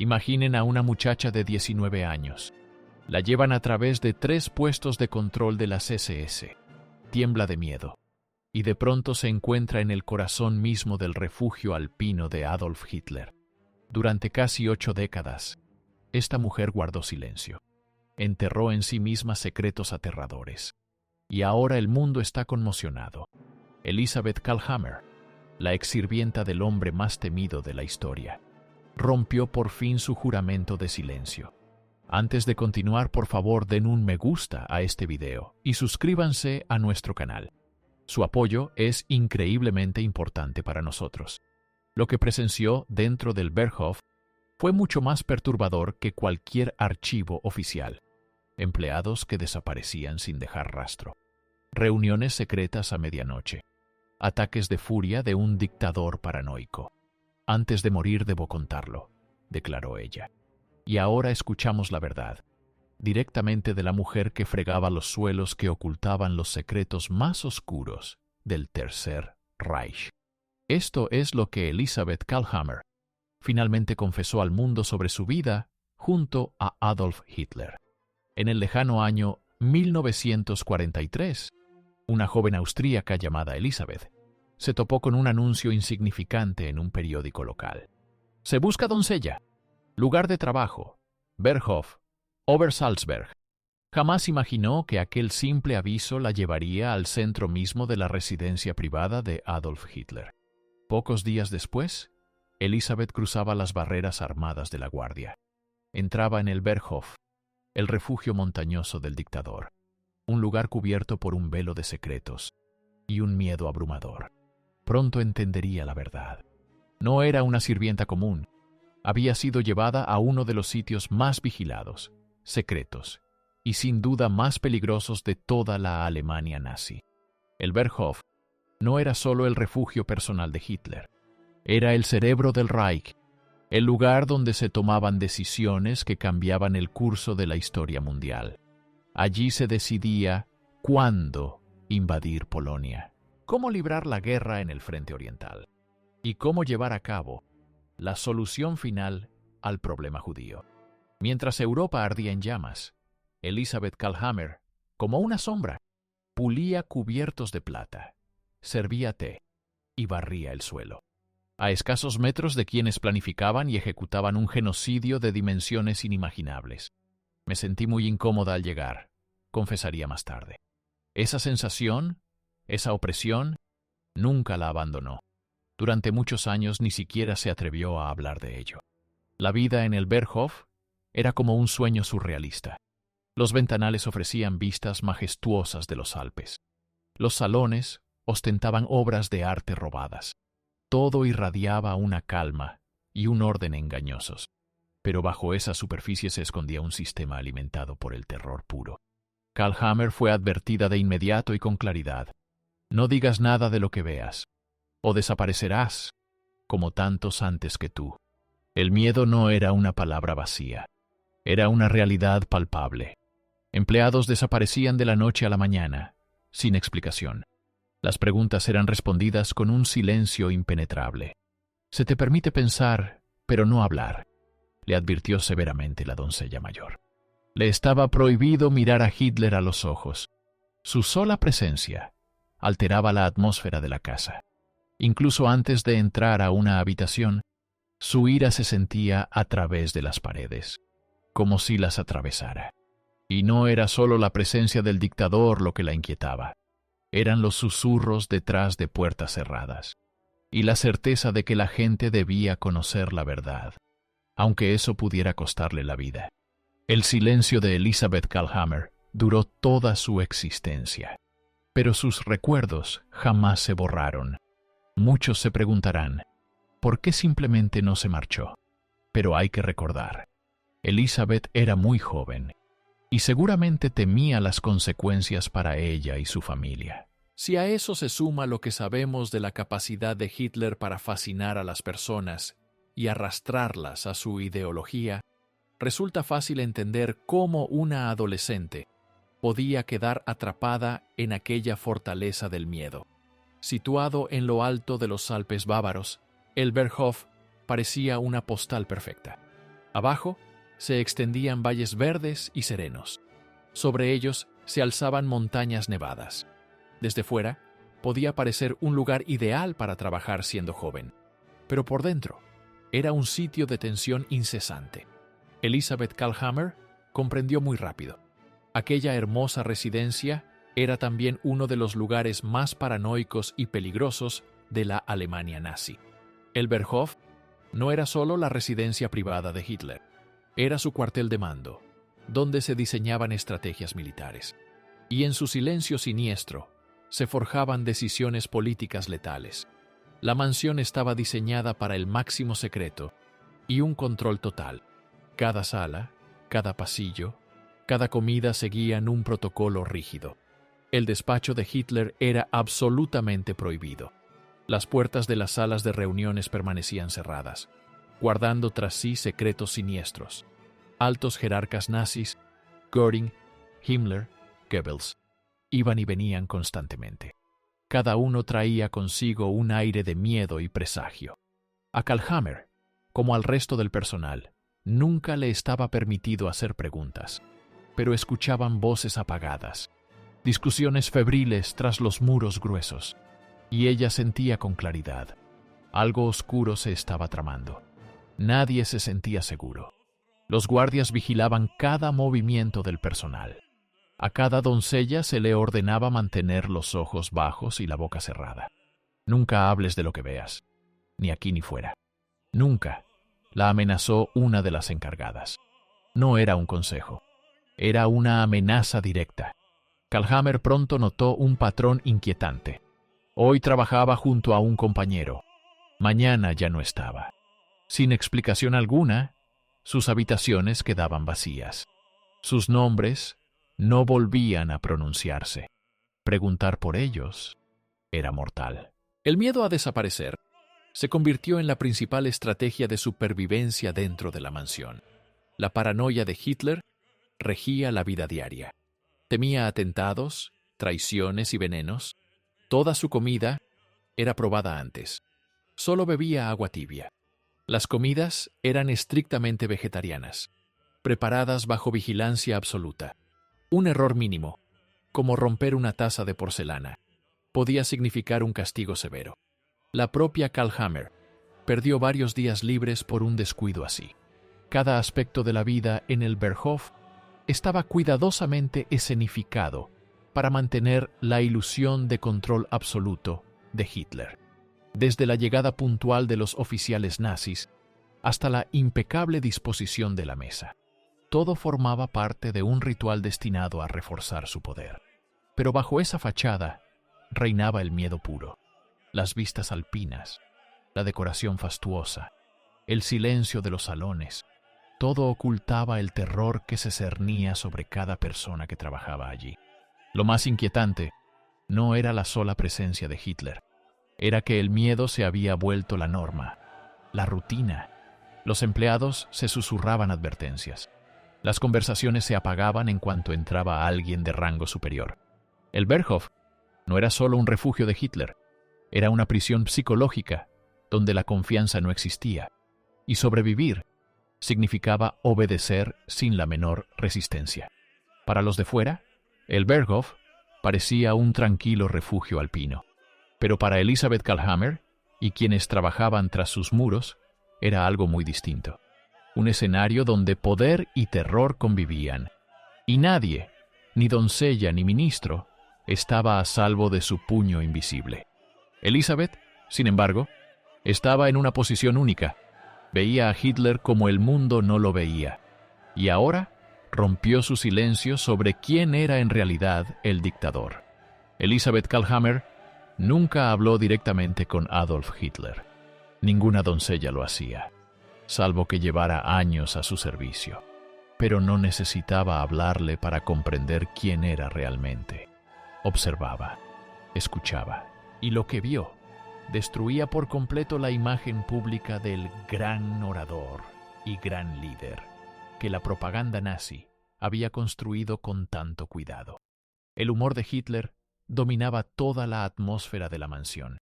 Imaginen a una muchacha de 19 años. La llevan a través de 3 puestos de control de las SS. Tiembla de miedo. Y de pronto se encuentra en el corazón mismo del refugio alpino de Adolf Hitler. Durante casi 8 décadas, esta mujer guardó silencio. Enterró en sí misma secretos aterradores. Y ahora el mundo está conmocionado. Elisabeth Kalhammer, la exsirvienta del hombre más temido de la historia, rompió por fin su juramento de silencio. Antes de continuar, por favor, den un me gusta a este video y suscríbanse a nuestro canal. Su apoyo es increíblemente importante para nosotros. Lo que presenció dentro del Berghof fue mucho más perturbador que cualquier archivo oficial. Empleados que desaparecían sin dejar rastro. Reuniones secretas a medianoche. Ataques de furia de un dictador paranoico. Antes de morir debo contarlo, declaró ella. Y ahora escuchamos la verdad, directamente de la mujer que fregaba los suelos que ocultaban los secretos más oscuros del Tercer Reich. Esto es lo que Elisabeth Kalhammer finalmente confesó al mundo sobre su vida junto a Adolf Hitler. En el lejano año 1943, una joven austríaca llamada Elisabeth se topó con un anuncio insignificante en un periódico local. Se busca doncella. Lugar de trabajo, Berghof, Obersalzberg. Jamás imaginó que aquel simple aviso la llevaría al centro mismo de la residencia privada de Adolf Hitler. Pocos días después, Elisabeth cruzaba las barreras armadas de la guardia. Entraba en el Berghof, el refugio montañoso del dictador, un lugar cubierto por un velo de secretos y un miedo abrumador. Pronto entendería la verdad. No era una sirvienta común. Había sido llevada a uno de los sitios más vigilados, secretos y sin duda más peligrosos de toda la Alemania nazi. El Berghof no era solo el refugio personal de Hitler. Era el cerebro del Reich, el lugar donde se tomaban decisiones que cambiaban el curso de la historia mundial. Allí se decidía cuándo invadir Polonia, cómo librar la guerra en el frente oriental y cómo llevar a cabo la solución final al problema judío. Mientras Europa ardía en llamas, Elisabeth Kalhammer, como una sombra, pulía cubiertos de plata, servía té y barría el suelo. A escasos metros de quienes planificaban y ejecutaban un genocidio de dimensiones inimaginables. Me sentí muy incómoda al llegar, confesaría más tarde. Esa sensación, esa opresión, nunca la abandonó. Durante muchos años ni siquiera se atrevió a hablar de ello. La vida en el Berghof era como un sueño surrealista. Los ventanales ofrecían vistas majestuosas de los Alpes. Los salones ostentaban obras de arte robadas. Todo irradiaba una calma y un orden engañosos. Pero bajo esa superficie se escondía un sistema alimentado por el terror puro. Kalhammer fue advertida de inmediato y con claridad. No digas nada de lo que veas, o desaparecerás, como tantos antes que tú. El miedo no era una palabra vacía. Era una realidad palpable. Empleados desaparecían de la noche a la mañana, sin explicación. Las preguntas eran respondidas con un silencio impenetrable. Se te permite pensar, pero no hablar, le advirtió severamente la doncella mayor. Le estaba prohibido mirar a Hitler a los ojos. Su sola presencia alteraba la atmósfera de la casa. Incluso antes de entrar a una habitación, su ira se sentía a través de las paredes, como si las atravesara. Y no era solo la presencia del dictador lo que la inquietaba. Eran los susurros detrás de puertas cerradas, y la certeza de que la gente debía conocer la verdad, aunque eso pudiera costarle la vida. El silencio de Elisabeth Kalhammer duró toda su existencia, pero sus recuerdos jamás se borraron. Muchos se preguntarán, ¿por qué simplemente no se marchó? Pero hay que recordar, Elisabeth era muy joven, y seguramente temía las consecuencias para ella y su familia. Si a eso se suma lo que sabemos de la capacidad de Hitler para fascinar a las personas y arrastrarlas a su ideología, resulta fácil entender cómo una adolescente podía quedar atrapada en aquella fortaleza del miedo. Situado en lo alto de los Alpes bávaros, el Berghof parecía una postal perfecta. Abajo se extendían valles verdes y serenos. Sobre ellos se alzaban montañas nevadas. Desde fuera podía parecer un lugar ideal para trabajar siendo joven, pero por dentro era un sitio de tensión incesante. Elizabeth Kalhammer comprendió muy rápido. Aquella hermosa residencia era también uno de los lugares más paranoicos y peligrosos de la Alemania nazi. El Berghof no era solo la residencia privada de Hitler, era su cuartel de mando, donde se diseñaban estrategias militares. Y en su silencio siniestro se forjaban decisiones políticas letales. La mansión estaba diseñada para el máximo secreto y un control total. Cada sala, cada pasillo, cada comida seguían un protocolo rígido. El despacho de Hitler era absolutamente prohibido. Las puertas de las salas de reuniones permanecían cerradas, guardando tras sí secretos siniestros. Altos jerarcas nazis, Göring, Himmler, Goebbels, iban y venían constantemente. Cada uno traía consigo un aire de miedo y presagio. A Kalhammer, como al resto del personal, nunca le estaba permitido hacer preguntas, pero escuchaban voces apagadas, discusiones febriles tras los muros gruesos, y ella sentía con claridad. Algo oscuro se estaba tramando. Nadie se sentía seguro. Los guardias vigilaban cada movimiento del personal. A cada doncella se le ordenaba mantener los ojos bajos y la boca cerrada. Nunca hables de lo que veas, ni aquí ni fuera. Nunca, la amenazó una de las encargadas. No era un consejo, era una amenaza directa. Kalhammer pronto notó un patrón inquietante. Hoy trabajaba junto a un compañero. Mañana ya no estaba. Sin explicación alguna, sus habitaciones quedaban vacías. Sus nombres no volvían a pronunciarse. Preguntar por ellos era mortal. El miedo a desaparecer se convirtió en la principal estrategia de supervivencia dentro de la mansión. La paranoia de Hitler regía la vida diaria. Temía atentados, traiciones y venenos. Toda su comida era probada antes. Solo bebía agua tibia. Las comidas eran estrictamente vegetarianas, preparadas bajo vigilancia absoluta. Un error mínimo, como romper una taza de porcelana, podía significar un castigo severo. La propia Kalhammer perdió varios días libres por un descuido así. Cada aspecto de la vida en el Berghof estaba cuidadosamente escenificado para mantener la ilusión de control absoluto de Hitler. Desde la llegada puntual de los oficiales nazis hasta la impecable disposición de la mesa. Todo formaba parte de un ritual destinado a reforzar su poder. Pero bajo esa fachada reinaba el miedo puro, las vistas alpinas, la decoración fastuosa, el silencio de los salones. Todo ocultaba el terror que se cernía sobre cada persona que trabajaba allí. Lo más inquietante no era la sola presencia de Hitler, era que el miedo se había vuelto la norma, la rutina. Los empleados se susurraban advertencias. Las conversaciones se apagaban en cuanto entraba alguien de rango superior. El Berghof no era solo un refugio de Hitler, era una prisión psicológica donde la confianza no existía, y sobrevivir significaba obedecer sin la menor resistencia. Para los de fuera, el Berghof parecía un tranquilo refugio alpino, pero para Elizabeth Kalhammer y quienes trabajaban tras sus muros, era algo muy distinto. Un escenario donde poder y terror convivían, y nadie, ni doncella ni ministro, estaba a salvo de su puño invisible. Elizabeth, sin embargo, estaba en una posición única. Veía a Hitler como el mundo no lo veía, y ahora rompió su silencio sobre quién era en realidad el dictador. Elizabeth Kalhammer nunca habló directamente con Adolf Hitler. Ninguna doncella lo hacía, salvo que llevara años a su servicio. Pero no necesitaba hablarle para comprender quién era realmente. Observaba, escuchaba, y lo que vio destruía por completo la imagen pública del gran orador y gran líder que la propaganda nazi había construido con tanto cuidado. El humor de Hitler dominaba toda la atmósfera de la mansión.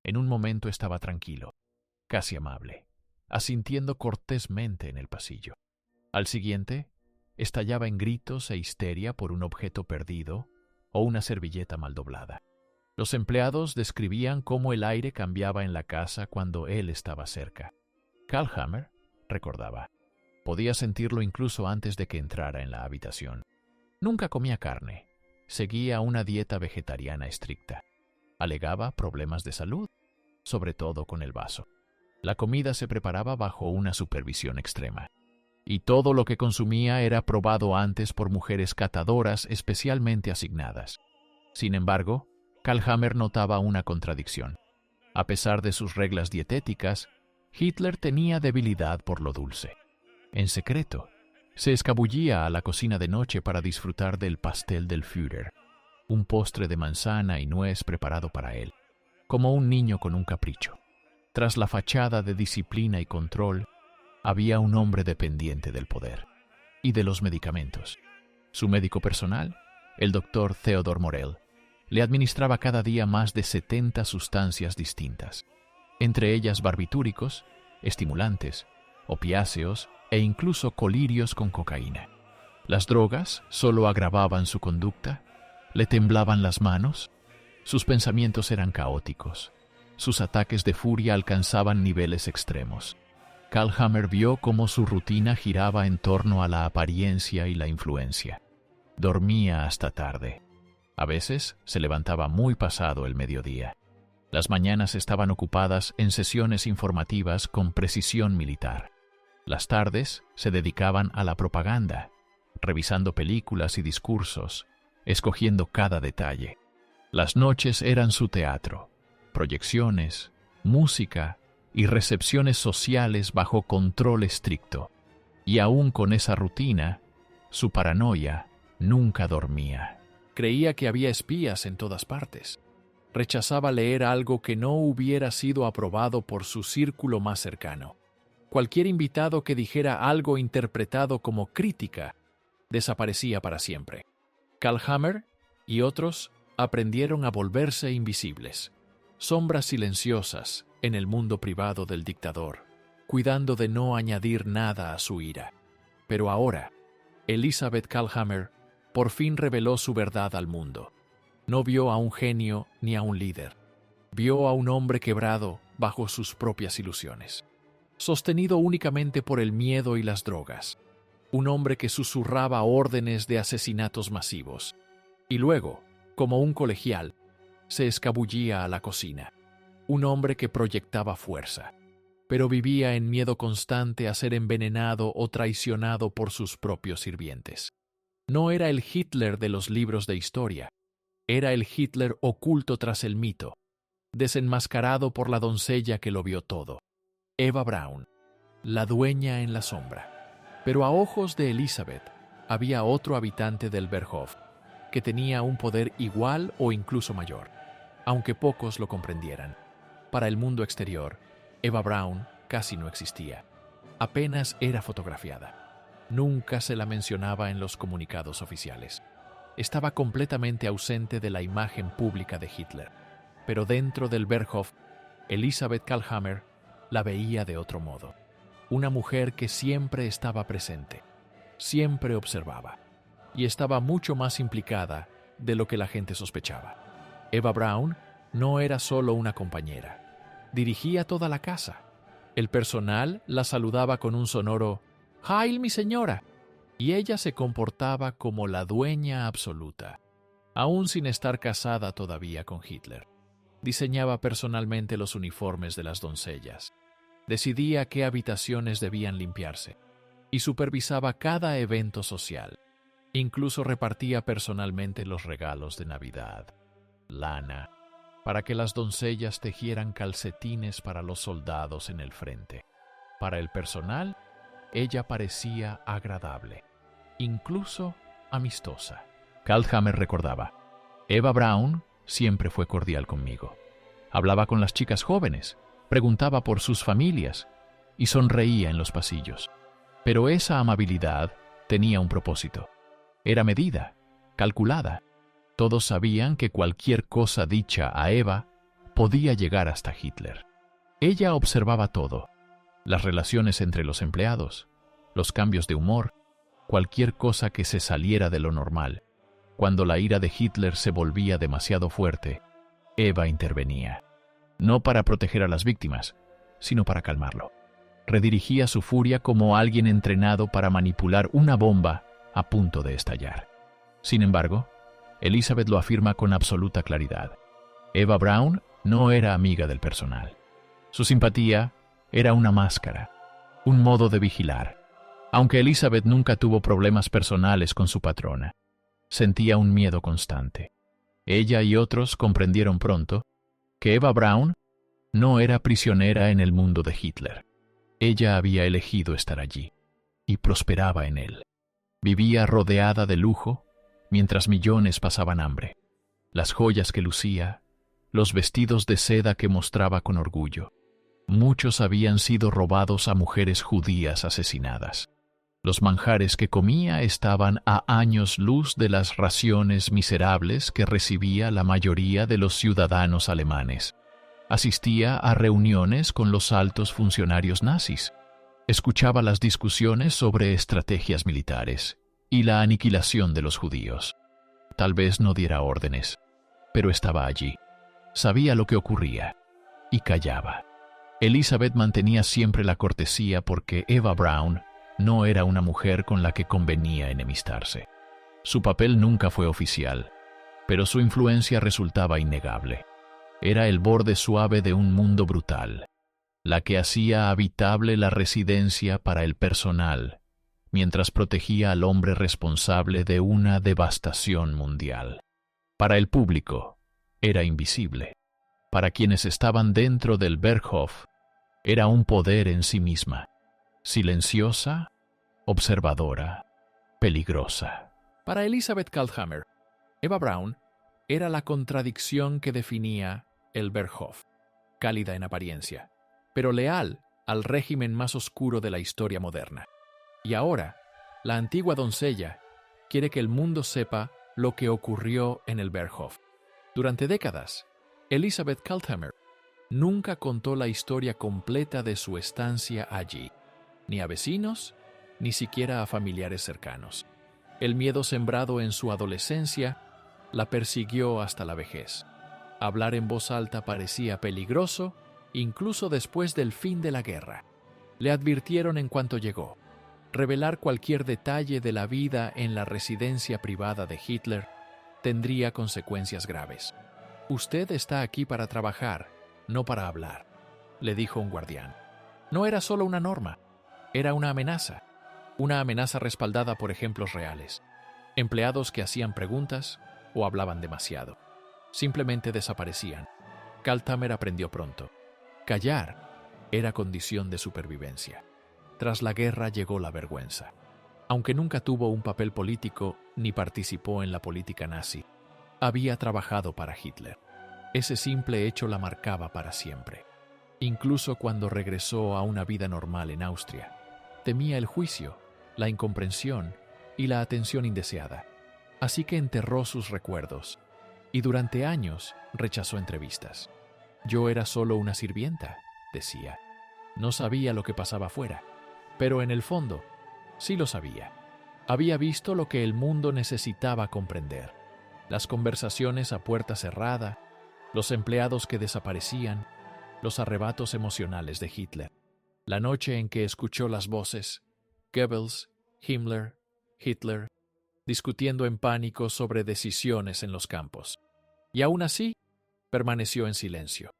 En un momento estaba tranquilo, casi amable. asintiendo cortésmente en el pasillo. Al siguiente, estallaba en gritos e histeria por un objeto perdido o una servilleta mal doblada. Los empleados describían cómo el aire cambiaba en la casa cuando él estaba cerca. Karl Hammer recordaba. Podía sentirlo incluso antes de que entrara en la habitación. Nunca comía carne. Seguía una dieta vegetariana estricta. Alegaba problemas de salud, sobre todo con el vaso. La comida se preparaba bajo una supervisión extrema. Y todo lo que consumía era probado antes por mujeres catadoras especialmente asignadas. Sin embargo, Karl Hammer notaba una contradicción. A pesar de sus reglas dietéticas, Hitler tenía debilidad por lo dulce. En secreto, se escabullía a la cocina de noche para disfrutar del pastel del Führer, un postre de manzana y nuez preparado para él, como un niño con un capricho. Tras la fachada de disciplina y control, había un hombre dependiente del poder y de los medicamentos. Su médico personal, el doctor Theodor Morell, le administraba cada día más de 70 sustancias distintas, entre ellas barbitúricos, estimulantes, opiáceos e incluso colirios con cocaína. Las drogas solo agravaban su conducta, le temblaban las manos, sus pensamientos eran caóticos, sus ataques de furia alcanzaban niveles extremos. Karl Hammer vio cómo su rutina giraba en torno a la apariencia y la influencia. Dormía hasta tarde. A veces se levantaba muy pasado el mediodía. Las mañanas estaban ocupadas en sesiones informativas con precisión militar. Las tardes se dedicaban a la propaganda, revisando películas y discursos, escogiendo cada detalle. Las noches eran su teatro, proyecciones, música y recepciones sociales bajo control estricto. Y aún con esa rutina, su paranoia nunca dormía. Creía que había espías en todas partes. Rechazaba leer algo que no hubiera sido aprobado por su círculo más cercano. Cualquier invitado que dijera algo interpretado como crítica desaparecía para siempre. Karl Hammer y otros aprendieron a volverse invisibles, sombras silenciosas en el mundo privado del dictador, cuidando de no añadir nada a su ira. Pero ahora, Elisabeth Karl Hammer por fin reveló su verdad al mundo. No vio a un genio ni a un líder. Vio a un hombre quebrado bajo sus propias ilusiones, sostenido únicamente por el miedo y las drogas. Un hombre que susurraba órdenes de asesinatos masivos. Y luego, como un colegial, se escabullía a la cocina. Un hombre que proyectaba fuerza, pero vivía en miedo constante a ser envenenado o traicionado por sus propios sirvientes. No era el Hitler de los libros de historia. Era el Hitler oculto tras el mito, desenmascarado por la doncella que lo vio todo. Eva Braun, la dueña en la sombra. Pero a ojos de Elisabeth, había otro habitante del Berghof, que tenía un poder igual o incluso mayor, aunque pocos lo comprendieran. Para el mundo exterior, Eva Braun casi no existía. Apenas era fotografiada. Nunca se la mencionaba en los comunicados oficiales. Estaba completamente ausente de la imagen pública de Hitler. Pero dentro del Berghof, Elisabeth Karl Hammer la veía de otro modo. Una mujer que siempre estaba presente, siempre observaba, y estaba mucho más implicada de lo que la gente sospechaba. Eva Braun no era solo una compañera. Dirigía toda la casa. El personal la saludaba con un sonoro «Heil, mi señora», y ella se comportaba como la dueña absoluta, aún sin estar casada todavía con Hitler. Diseñaba personalmente los uniformes de las doncellas, decidía qué habitaciones debían limpiarse, y supervisaba cada evento social. Incluso repartía personalmente los regalos de Navidad, lana, para que las doncellas tejieran calcetines para los soldados en el frente. Para el personal, ella parecía agradable, incluso amistosa. Karl Hammer recordaba: Eva Braun siempre fue cordial conmigo. Hablaba con las chicas jóvenes, preguntaba por sus familias y sonreía en los pasillos. Pero esa amabilidad tenía un propósito. Era medida, calculada. Todos sabían que cualquier cosa dicha a Eva podía llegar hasta Hitler. Ella observaba todo, las relaciones entre los empleados, los cambios de humor, cualquier cosa que se saliera de lo normal. Cuando la ira de Hitler se volvía demasiado fuerte, Eva intervenía, no para proteger a las víctimas, sino para calmarlo. Redirigía su furia como alguien entrenado para manipular una bomba a punto de estallar. Sin embargo, Elizabeth lo afirma con absoluta claridad. Eva Braun no era amiga del personal. Su simpatía era una máscara, un modo de vigilar. Aunque Elizabeth nunca tuvo problemas personales con su patrona, sentía un miedo constante. Ella y otros comprendieron pronto que Eva Braun no era prisionera en el mundo de Hitler. Ella había elegido estar allí y prosperaba en él. Vivía rodeada de lujo mientras millones pasaban hambre. Las joyas que lucía, los vestidos de seda que mostraba con orgullo. Muchos habían sido robados a mujeres judías asesinadas. Los manjares que comía estaban a años luz de las raciones miserables que recibía la mayoría de los ciudadanos alemanes. Asistía a reuniones con los altos funcionarios nazis. Escuchaba las discusiones sobre estrategias militares y la aniquilación de los judíos. Tal vez no diera órdenes, pero estaba allí. Sabía lo que ocurría y callaba. Elizabeth mantenía siempre la cortesía porque Eva Braun no era una mujer con la que convenía enemistarse. Su papel nunca fue oficial, pero su influencia resultaba innegable. Era el borde suave de un mundo brutal, la que hacía habitable la residencia para el personal, mientras protegía al hombre responsable de una devastación mundial. Para el público, era invisible. Para quienes estaban dentro del Berghof, era un poder en sí misma. Silenciosa, observadora, peligrosa. Para Elizabeth Kalthammer, Eva Braun era la contradicción que definía el Berghof, cálida en apariencia, pero leal al régimen más oscuro de la historia moderna. Y ahora, la antigua doncella quiere que el mundo sepa lo que ocurrió en el Berghof. Durante décadas, Elizabeth Kalthammer nunca contó la historia completa de su estancia allí, ni a vecinos, ni siquiera a familiares cercanos. El miedo sembrado en su adolescencia la persiguió hasta la vejez. Hablar en voz alta parecía peligroso, incluso después del fin de la guerra. Le advirtieron en cuanto llegó. Revelar cualquier detalle de la vida en la residencia privada de Hitler tendría consecuencias graves. «Usted está aquí para trabajar, no para hablar», le dijo un guardián. No era solo una norma, era una amenaza respaldada por ejemplos reales. Empleados que hacían preguntas o hablaban demasiado. Simplemente desaparecían. Kalthammer aprendió pronto. Callar era condición de supervivencia. Tras la guerra llegó la vergüenza. Aunque nunca tuvo un papel político ni participó en la política nazi, había trabajado para Hitler. Ese simple hecho la marcaba para siempre. Incluso cuando regresó a una vida normal en Austria, temía el juicio, la incomprensión y la atención indeseada. Así que enterró sus recuerdos y durante años rechazó entrevistas. Yo era solo una sirvienta, decía. No sabía lo que pasaba afuera, pero en el fondo sí lo sabía. Había visto lo que el mundo necesitaba comprender. Las conversaciones a puerta cerrada, los empleados que desaparecían, los arrebatos emocionales de Hitler. La noche en que escuchó las voces, Goebbels, Himmler, Hitler, discutiendo en pánico sobre decisiones en los campos. Y aún así, permaneció en silencio.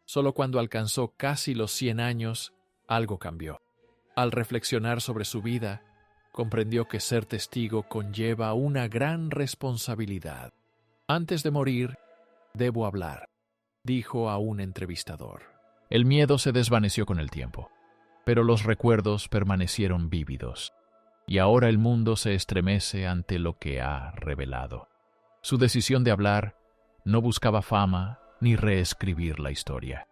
Solo cuando alcanzó casi los 100 años, algo cambió. Al reflexionar sobre su vida, comprendió que ser testigo conlleva una gran responsabilidad. Antes de morir, debo hablar, dijo a un entrevistador. El miedo se desvaneció con el tiempo, pero los recuerdos permanecieron vívidos. Y ahora el mundo se estremece ante lo que ha revelado. Su decisión de hablar no buscaba fama ni reescribir la historia.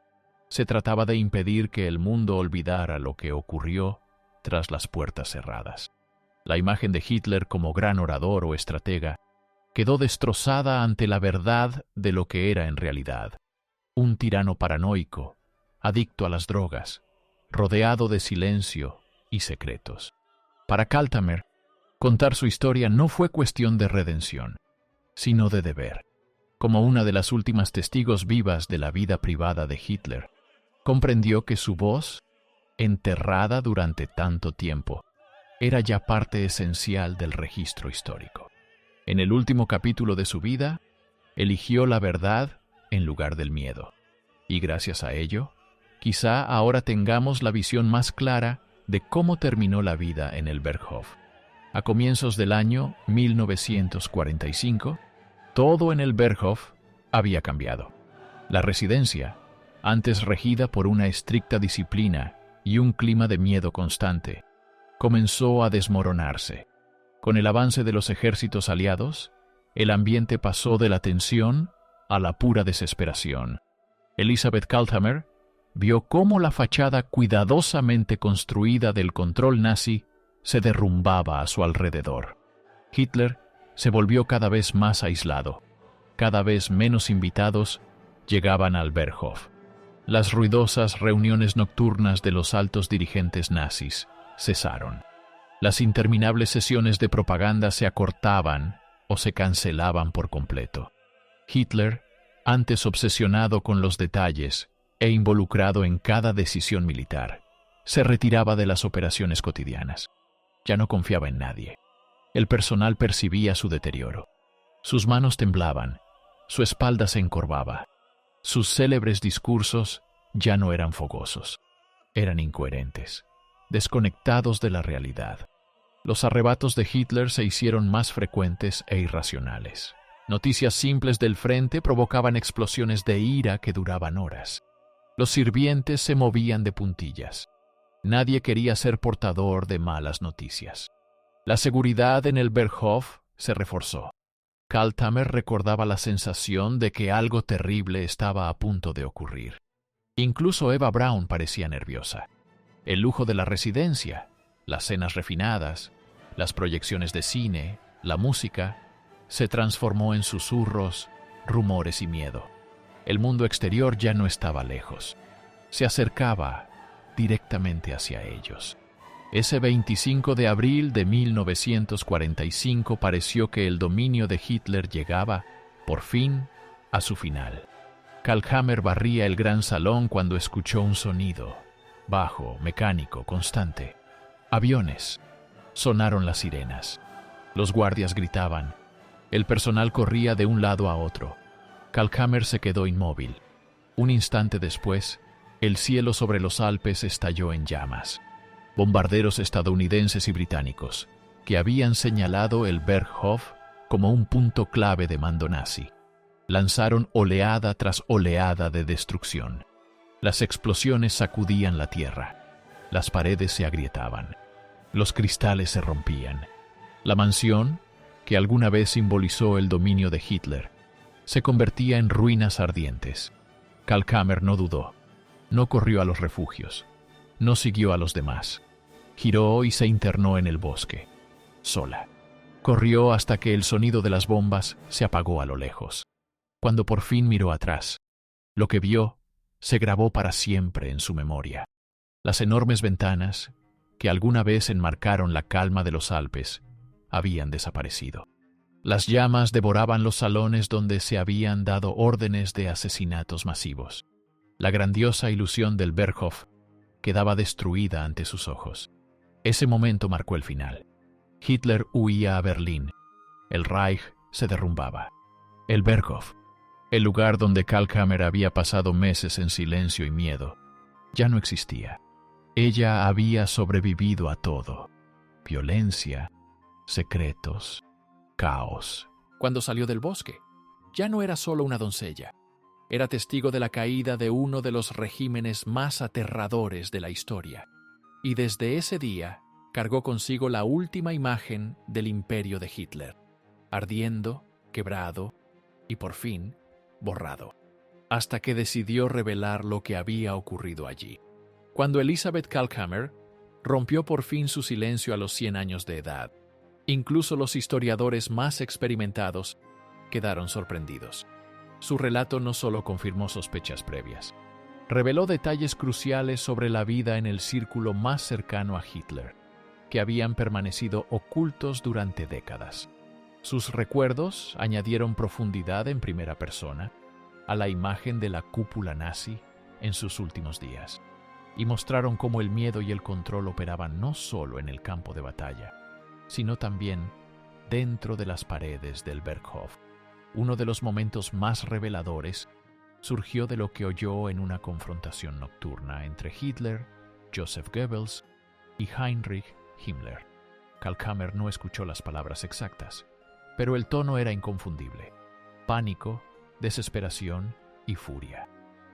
Se trataba de impedir que el mundo olvidara lo que ocurrió tras las puertas cerradas. La imagen de Hitler como gran orador o estratega quedó destrozada ante la verdad de lo que era en realidad. Un tirano paranoico, adicto a las drogas, rodeado de silencio y secretos. Para Kalthammer, contar su historia no fue cuestión de redención, sino de deber. Como una de las últimas testigos vivas de la vida privada de Hitler, comprendió que su voz, enterrada durante tanto tiempo, era ya parte esencial del registro histórico. En el último capítulo de su vida, eligió la verdad en lugar del miedo. Y gracias a ello, quizá ahora tengamos la visión más clara de cómo terminó la vida en el Berghof. A comienzos del año 1945, todo en el Berghof había cambiado. La residencia, antes regida por una estricta disciplina y un clima de miedo constante, comenzó a desmoronarse. Con el avance de los ejércitos aliados, el ambiente pasó de la tensión a la pura desesperación. Elisabeth Kalthammer vio cómo la fachada cuidadosamente construida del control nazi se derrumbaba a su alrededor. Hitler se volvió cada vez más aislado. Cada vez menos invitados llegaban al Berghof. Las ruidosas reuniones nocturnas de los altos dirigentes nazis cesaron. Las interminables sesiones de propaganda se acortaban o se cancelaban por completo. Hitler, antes obsesionado con los detalles e involucrado en cada decisión militar, se retiraba de las operaciones cotidianas. Ya no confiaba en nadie. El personal percibía su deterioro. Sus manos temblaban, su espalda se encorvaba. Sus célebres discursos ya no eran fogosos, eran incoherentes, desconectados de la realidad. Los arrebatos de Hitler se hicieron más frecuentes e irracionales. Noticias simples del frente provocaban explosiones de ira que duraban horas. Los sirvientes se movían de puntillas. Nadie quería ser portador de malas noticias. La seguridad en el Berghof se reforzó. Kalthammer recordaba la sensación de que algo terrible estaba a punto de ocurrir. Incluso Eva Braun parecía nerviosa. El lujo de la residencia, las cenas refinadas, las proyecciones de cine, la música, se transformó en susurros, rumores y miedo. El mundo exterior ya no estaba lejos. Se acercaba directamente hacia ellos. Ese 25 de abril de 1945 pareció que el dominio de Hitler llegaba, por fin, a su final. Kalthammer barría el gran salón cuando escuchó un sonido, bajo, mecánico, constante. Aviones. Sonaron las sirenas. Los guardias gritaban. El personal corría de un lado a otro. Kalthammer se quedó inmóvil. Un instante después, el cielo sobre los Alpes estalló en llamas. Bombarderos estadounidenses y británicos, que habían señalado el Berghof como un punto clave de mando nazi, lanzaron oleada tras oleada de destrucción. Las explosiones sacudían la tierra. Las paredes se agrietaban. Los cristales se rompían. La mansión, que alguna vez simbolizó el dominio de Hitler, se convertía en ruinas ardientes. Kalthammer no dudó. No corrió a los refugios. No siguió a los demás. Giró y se internó en el bosque, sola. Corrió hasta que el sonido de las bombas se apagó a lo lejos. Cuando por fin miró atrás, lo que vio se grabó para siempre en su memoria. Las enormes ventanas, que alguna vez enmarcaron la calma de los Alpes, habían desaparecido. Las llamas devoraban los salones donde se habían dado órdenes de asesinatos masivos. La grandiosa ilusión del Berghof quedaba destruida ante sus ojos. Ese momento marcó el final. Hitler huía a Berlín. El Reich se derrumbaba. El Berghof, el lugar donde Kalthammer había pasado meses en silencio y miedo, ya no existía. Ella había sobrevivido a todo. Violencia, secretos, caos. Cuando salió del bosque, ya no era solo una doncella. Era testigo de la caída de uno de los regímenes más aterradores de la historia. Y desde ese día cargó consigo la última imagen del imperio de Hitler, ardiendo, quebrado y por fin borrado, hasta que decidió revelar lo que había ocurrido allí. Cuando Elisabeth Kalthammer rompió por fin su silencio a los 100 años de edad, incluso los historiadores más experimentados quedaron sorprendidos. Su relato no solo confirmó sospechas previas, Reveló detalles cruciales sobre la vida en el círculo más cercano a Hitler, que habían permanecido ocultos durante décadas. Sus recuerdos añadieron profundidad en primera persona a la imagen de la cúpula nazi en sus últimos días, y mostraron cómo el miedo y el control operaban no solo en el campo de batalla, sino también dentro de las paredes del Berghof. Uno de los momentos más reveladores surgió de lo que oyó en una confrontación nocturna entre Hitler, Joseph Goebbels y Heinrich Himmler. Kalkhammer no escuchó las palabras exactas, pero el tono era inconfundible: pánico, desesperación y furia.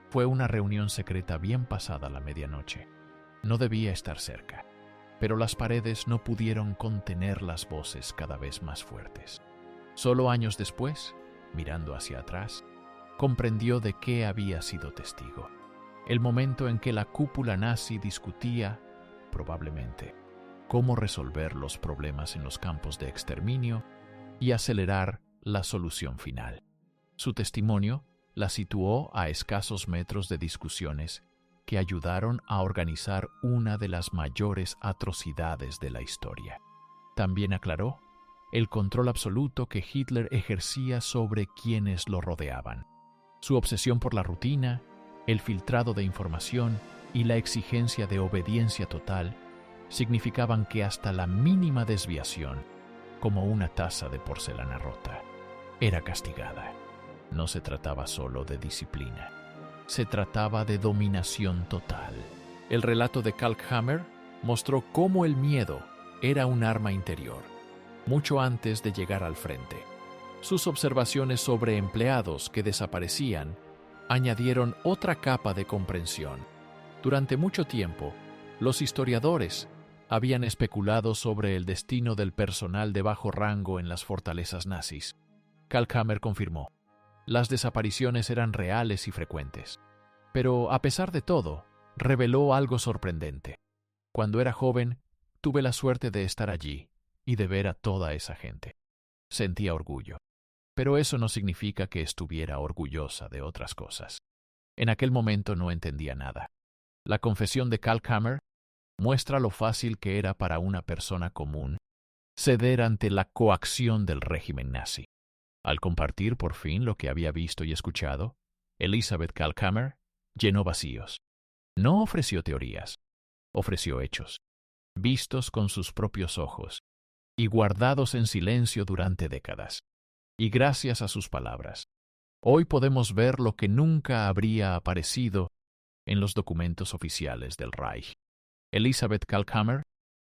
Fue una reunión secreta bien pasada la medianoche. No debía estar cerca, pero las paredes no pudieron contener las voces cada vez más fuertes. Solo años después, mirando hacia atrás, comprendió de qué había sido testigo. El momento en que la cúpula nazi discutía, probablemente, cómo resolver los problemas en los campos de exterminio y acelerar la solución final. Su testimonio la situó a escasos metros de discusiones que ayudaron a organizar una de las mayores atrocidades de la historia. También aclaró el control absoluto que Hitler ejercía sobre quienes lo rodeaban. Su obsesión por la rutina, el filtrado de información y la exigencia de obediencia total significaban que hasta la mínima desviación, como una taza de porcelana rota, era castigada. No se trataba solo de disciplina, se trataba de dominación total. El relato de Kalkhammer mostró cómo el miedo era un arma interior, mucho antes de llegar al frente. Sus observaciones sobre empleados que desaparecían añadieron otra capa de comprensión. Durante mucho tiempo, los historiadores habían especulado sobre el destino del personal de bajo rango en las fortalezas nazis. Kalkhammer confirmó: las desapariciones eran reales y frecuentes. Pero, a pesar de todo, reveló algo sorprendente. Cuando era joven, tuve la suerte de estar allí y de ver a toda esa gente. Sentía orgullo. Pero eso no significa que estuviera orgullosa de otras cosas. En aquel momento no entendía nada. La confesión de Kalkhammer muestra lo fácil que era para una persona común ceder ante la coacción del régimen nazi. Al compartir por fin lo que había visto y escuchado, Elisabeth Kalkhammer llenó vacíos. No ofreció teorías, ofreció hechos, vistos con sus propios ojos y guardados en silencio durante décadas. Y gracias a sus palabras, hoy podemos ver lo que nunca habría aparecido en los documentos oficiales del Reich. Elisabeth Kalkhammer